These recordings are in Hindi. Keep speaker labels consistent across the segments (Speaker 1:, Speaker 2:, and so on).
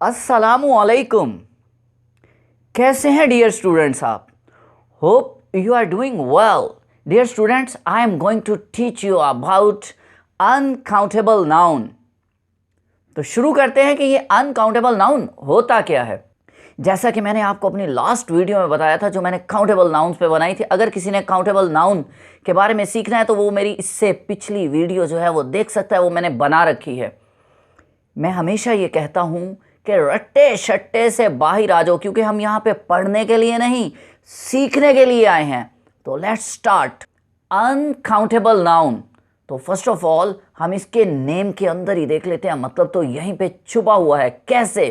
Speaker 1: अस्सलामु अलैकुम। कैसे हैं डियर स्टूडेंट्स आप? Hope you are doing well. Dear students, I am going to teach you about uncountable noun. तो शुरू करते हैं कि ये अनकाउंटेबल नाउन होता क्या है। जैसा कि मैंने आपको अपनी लास्ट वीडियो में बताया था, जो मैंने काउंटेबल नाउन्स पे बनाई थी। अगर किसी ने काउंटेबल नाउन के बारे में सीखना है तो वो मेरी इससे पिछली वीडियो जो है वो देख सकता है, वो मैंने बना रखी है। मैं हमेशा ये कहता हूँ कि रट्टे शट्टे से बाहर आ जाओ, क्योंकि हम यहाँ पे पढ़ने के लिए नहीं, सीखने के लिए आए हैं। तो लेट्स स्टार्ट। अनकाउंटेबल नाउन, तो फर्स्ट ऑफ ऑल हम इसके नेम के अंदर ही देख लेते हैं, मतलब तो यहीं पे छुपा हुआ है। कैसे?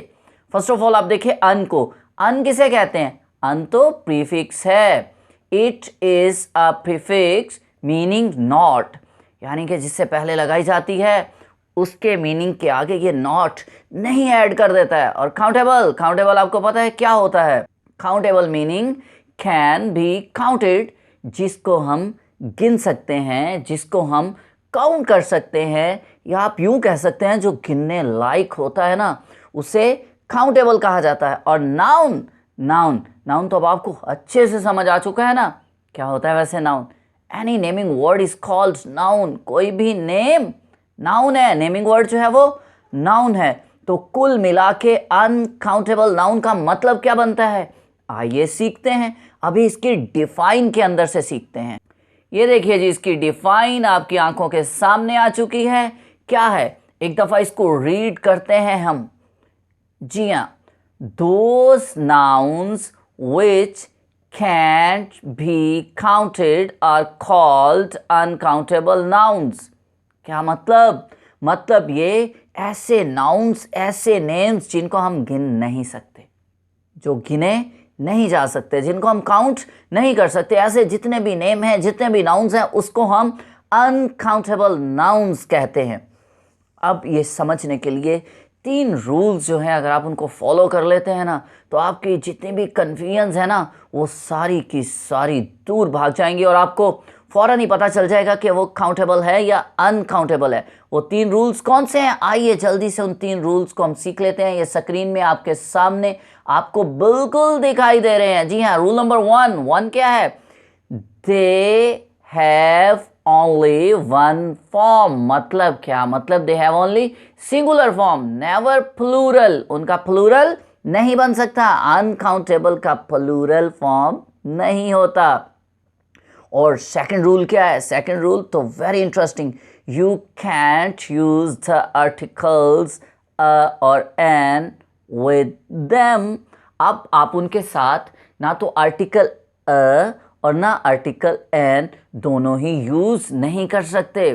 Speaker 1: फर्स्ट ऑफ ऑल आप देखिए अन को। अन किसे कहते हैं? अन तो प्रीफिक्स है। It is a prefix meaning not, यानी कि जिससे पहले लगाई जाती है उसके मीनिंग के आगे ये नॉट नहीं ऐड कर देता है। और काउंटेबल, काउंटेबल आपको पता है क्या होता है? Countable meaning can be counted, जिसको हम गिन सकते हैं, जिसको हम काउंट कर सकते हैं, या आप यूं कह सकते हैं जो गिनने लायक होता है ना, उसे काउंटेबल कहा जाता है। और नाउन, नाउन नाउन तो अब आपको अच्छे से समझ आ चुका है ना क्या होता है वैसे noun. Any naming word is called noun. कोई भी नेम नाउन है, नेमिंग वर्ड जो है वो नाउन है। तो कुल मिला के अनकाउंटेबल नाउन का मतलब क्या बनता है, आइए सीखते हैं। अभी इसकी डिफाइन के अंदर से सीखते हैं। ये देखिए जी, इसकी डिफाइन आपकी आंखों के सामने आ चुकी है। क्या है, एक दफा इसको रीड करते हैं हम। जी हाँ, those nouns which can't be counted are called uncountable nouns। क्या मतलब? मतलब ये ऐसे नाउन्स, ऐसे नेम्स जिनको हम गिन नहीं सकते, जो गिने नहीं जा सकते, जिनको हम काउंट नहीं कर सकते। ऐसे जितने भी नेम हैं, जितने भी नाउन्स हैं, उसको हम अनकाउंटेबल नाउन्स कहते हैं। अब ये समझने के लिए 3 रूल्स जो हैं, अगर आप उनको फॉलो कर लेते हैं ना, तो आपकी जितनी भी कन्फ्यूजन्स है ना, वो सारी की सारी दूर भाग जाएंगी और आपको फौरन ही पता चल जाएगा कि वो काउंटेबल है या अनकाउंटेबल है। वो 3 रूल्स कौन से हैं? आइए जल्दी से उन 3 रूल्स को हम सीख लेते हैं। ये स्क्रीन में आपके सामने आपको बिल्कुल दिखाई दे रहे हैं। जी हाँ, रूल नंबर 1 क्या है? They have only one form. मतलब क्या? मतलब they have only singular form, never plural. उनका प्लूरल नहीं बन सकता। अनकाउंटेबल का प्लूरल फॉर्म नहीं होता। और सेकंड रूल क्या है? सेकंड रूल तो very interesting. You can't use the articles और एन विद देम। अब आप उनके साथ ना तो आर्टिकल और ना आर्टिकल एन दोनों ही यूज नहीं कर सकते।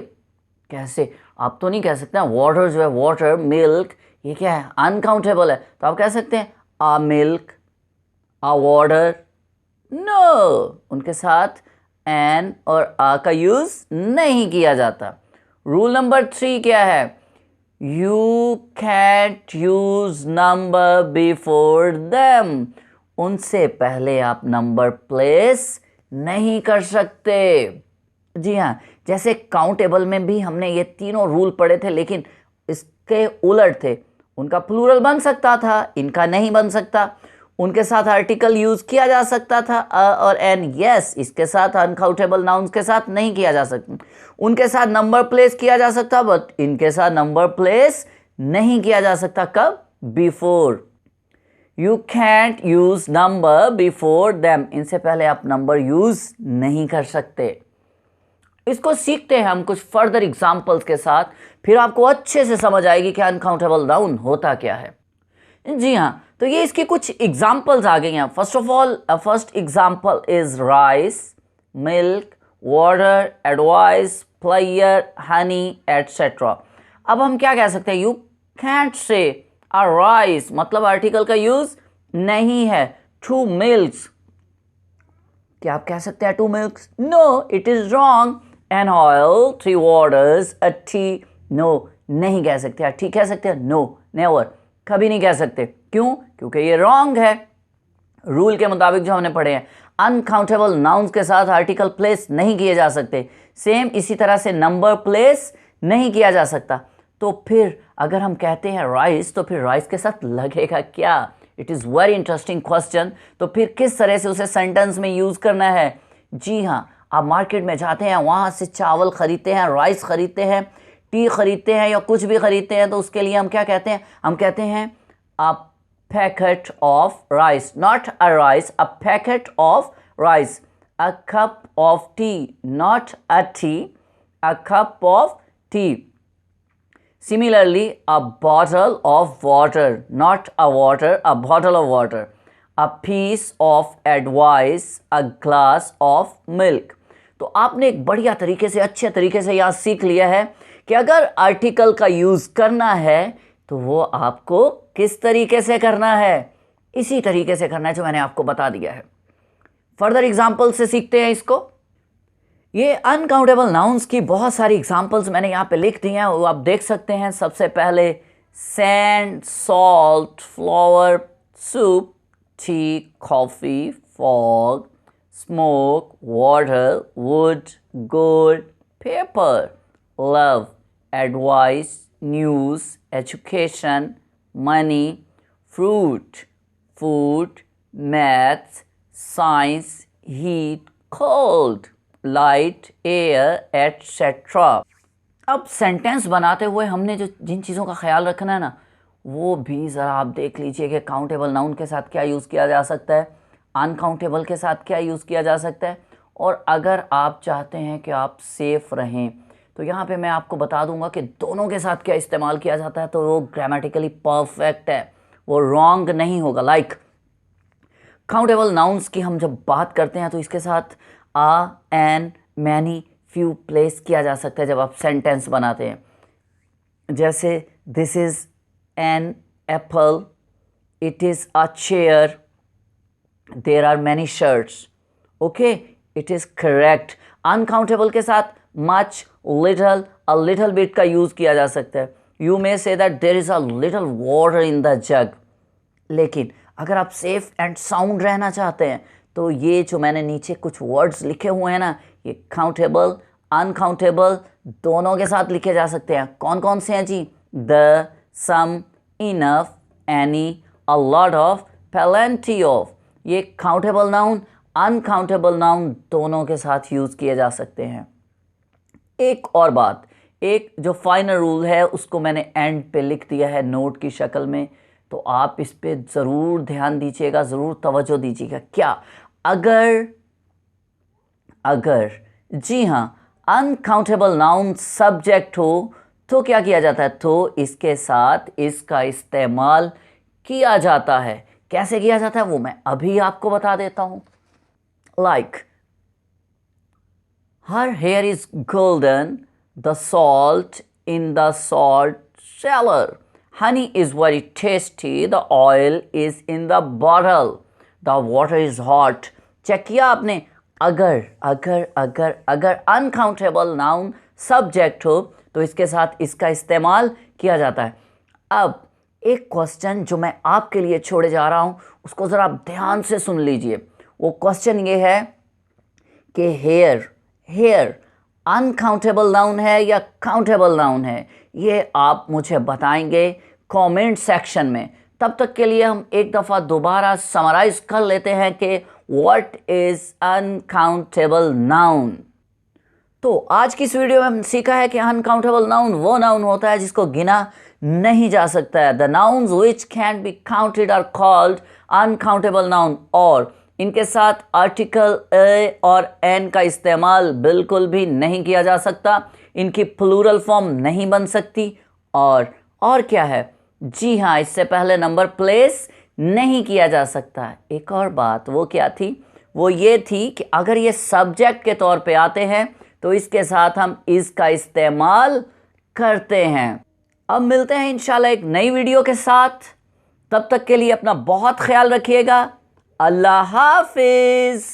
Speaker 1: कैसे? आप तो नहीं कह सकते वाटर जो है, वाटर, मिल्क, ये क्या है? अनकाउंटेबल है। तो आप कह सकते हैं आ मिल्क, आ वाटर। नो, उनके साथ एन और आ का यूज नहीं किया जाता। रूल नंबर 3 क्या है? You can't use number before them. उनसे पहले आप नंबर प्लेस नहीं कर सकते। जी हाँ, जैसे काउंटेबल में भी हमने ये तीनों रूल पढ़े थे, लेकिन इसके उलट थे। उनका प्लूरल बन सकता था, इनका नहीं बन सकता। उनके साथ आर्टिकल यूज किया जा सकता था और एन, यस, इसके साथ अनकाउंटेबल नाउन्स के साथ नहीं किया जा सकता। उनके साथ नंबर प्लेस किया जा सकता, बट इनके साथ नंबर प्लेस नहीं किया जा सकता। कब? Before. You can't use number before them. इनसे पहले आप नंबर यूज नहीं कर सकते। इसको सीखते हैं हम कुछ फर्दर एग्जाम्पल्स के साथ, फिर आपको अच्छे से समझ आएगी कि अनकाउंटेबल नाउन होता क्या है। जी हाँ, तो ये इसकी कुछ एग्जाम्पल्स आ गई हैं। First of all, first example is rice, milk, water, advice, player, Honey, etcetera. अब हम क्या कह सकते हैं? यू कैंट से अ राइस, मतलब आर्टिकल का यूज नहीं है। 2 मिल्क्स, क्या आप कह सकते हैं 2 milks? No, it is wrong. An oil, 3 waters, a tea. No, नहीं कह सकते। टी कह सकते हैं? नो, नेवर, कभी नहीं कह सकते। क्यों? क्योंकि ये रॉन्ग है। रूल के मुताबिक जो हमने पढ़े हैं, अनकाउंटेबल नाउन्स के साथ आर्टिकल प्लेस नहीं किए जा सकते। सेम इसी तरह से नंबर प्लेस नहीं किया जा सकता। तो फिर अगर हम कहते हैं राइस तो फिर राइस के साथ लगेगा क्या? It is very interesting question. तो फिर किस तरह से उसे सेंटेंस में यूज़ करना है? जी हाँ, आप मार्केट में जाते हैं, वहाँ से चावल ख़रीदते हैं, राइस ख़रीदते हैं, टी ख़रीदते हैं या कुछ भी ख़रीदते हैं, तो उसके लिए हम क्या कहते हैं? हम कहते हैं a packet of rice, not a rice, a packet of rice, a cup of T, not a T, a cup of T. Similarly, a bottle of water, not a water, a bottle of water. A piece of advice, a glass of milk. तो आपने एक बढ़िया तरीके से, अच्छे तरीके से यहाँ सीख लिया है कि अगर आर्टिकल का यूज़ करना है तो वो आपको किस तरीके से करना है? इसी तरीके से करना है जो मैंने आपको बता दिया है। फर्दर एग्जाम्पल से सीखते हैं इसको। ये अनकाउंटेबल नाउन्स की बहुत सारी एग्जांपल्स मैंने यहाँ पे लिख दी हैं, वो आप देख सकते हैं। सबसे पहले sand, salt, flower, soup, T, coffee, fog, smoke, water, would, gold, paper, love, advice, news, education, money, fruit, food, maths, science, heat, cold, light, air, etcetera. अब सेंटेंस बनाते हुए हमने जो जिन चीज़ों का ख्याल रखना है ना, वो भी ज़रा आप देख लीजिए कि काउंटेबल नाउन के साथ क्या यूज़ किया जा सकता है, अनकाउंटेबल के साथ क्या यूज़ किया जा सकता है। और अगर आप चाहते हैं कि आप सेफ़ रहें तो यहाँ पे मैं आपको बता दूंगा कि दोनों के साथ क्या इस्तेमाल किया जाता है, तो वो ग्रामेटिकली परफेक्ट है, वो रॉन्ग नहीं होगा। लाइक काउंटेबल नाउन्स की हम जब बात करते हैं तो इसके साथ आ, एन, मैनी, फ्यू प्लेस किया जा सकता है जब आप सेंटेंस बनाते हैं। जैसे this is an apple, it is a chair, there are many shirts. Okay, it is correct. Uncountable के साथ much, little, a little bit का यूज़ किया जा सकता है। You may say that there is a little water in the jug. लेकिन अगर आप सेफ एंड साउंड रहना चाहते हैं तो ये जो मैंने नीचे कुछ वर्ड्स लिखे हुए हैं ना, ये काउंटेबल, अनकाउंटेबल दोनों के साथ लिखे जा सकते हैं। कौन कौन से हैं जी? The, some, enough, any, a lot of, plenty of. ये काउंटेबल नाउन, अनकाउंटेबल नाउन दोनों के साथ यूज़ किए जा सकते हैं। एक और बात, एक जो फाइनल रूल है उसको मैंने एंड पे लिख दिया है नोट की शक्ल में, तो आप इस पे ज़रूर ध्यान दीजिएगा, ज़रूर तवज्जो दीजिएगा। क्या? अगर जी हाँ, अनकाउंटेबल नाउन सब्जेक्ट हो तो क्या किया जाता है? तो इसके साथ इसका इस्तेमाल किया जाता है। कैसे किया जाता है वो मैं अभी आपको बता देता हूँ। Like her here is golden, the salt in the salt seller, honey is very tasty, the oil is in the bottle, the water is hot। Check किया आपने? अगर अनकाउंटेबल नाउन सब्जेक्ट हो तो इसके साथ इसका इस्तेमाल किया जाता है। अब एक क्वेश्चन जो मैं आपके लिए छोड़े जा रहा हूँ उसको ज़रा ध्यान से सुन लीजिए। वो क्वेश्चन ये है कि हेयर अनकाउंटेबल नाउन है या काउंटेबल नाउन है? ये आप मुझे बताएंगे कमेंट सेक्शन में। तब तक के लिए हम एक दफ़ा दोबारा समराइज कर लेते हैं कि व्हाट इज़ अनकाउंटेबल नाउन। तो आज की इस वीडियो में हमने सीखा है कि अनकाउंटेबल नाउन वो नाउन होता है जिसको गिना नहीं जा सकता है। The nouns which can be counted are called uncountable noun, और इनके साथ आर्टिकल ए और एन का इस्तेमाल बिल्कुल भी नहीं किया जा सकता, इनकी प्लूरल फॉर्म नहीं बन सकती, और क्या है? जी हाँ, इससे पहले नंबर प्लेस नहीं किया जा सकता। एक और बात वो क्या थी? वो ये थी कि अगर ये सब्जेक्ट के तौर पे आते हैं तो इसके साथ हम इसका इस्तेमाल करते हैं। अब मिलते हैं इंशाल्लाह एक नई वीडियो के साथ। तब तक के लिए अपना बहुत ख्याल रखिएगा। अल्लाह हाफिज़।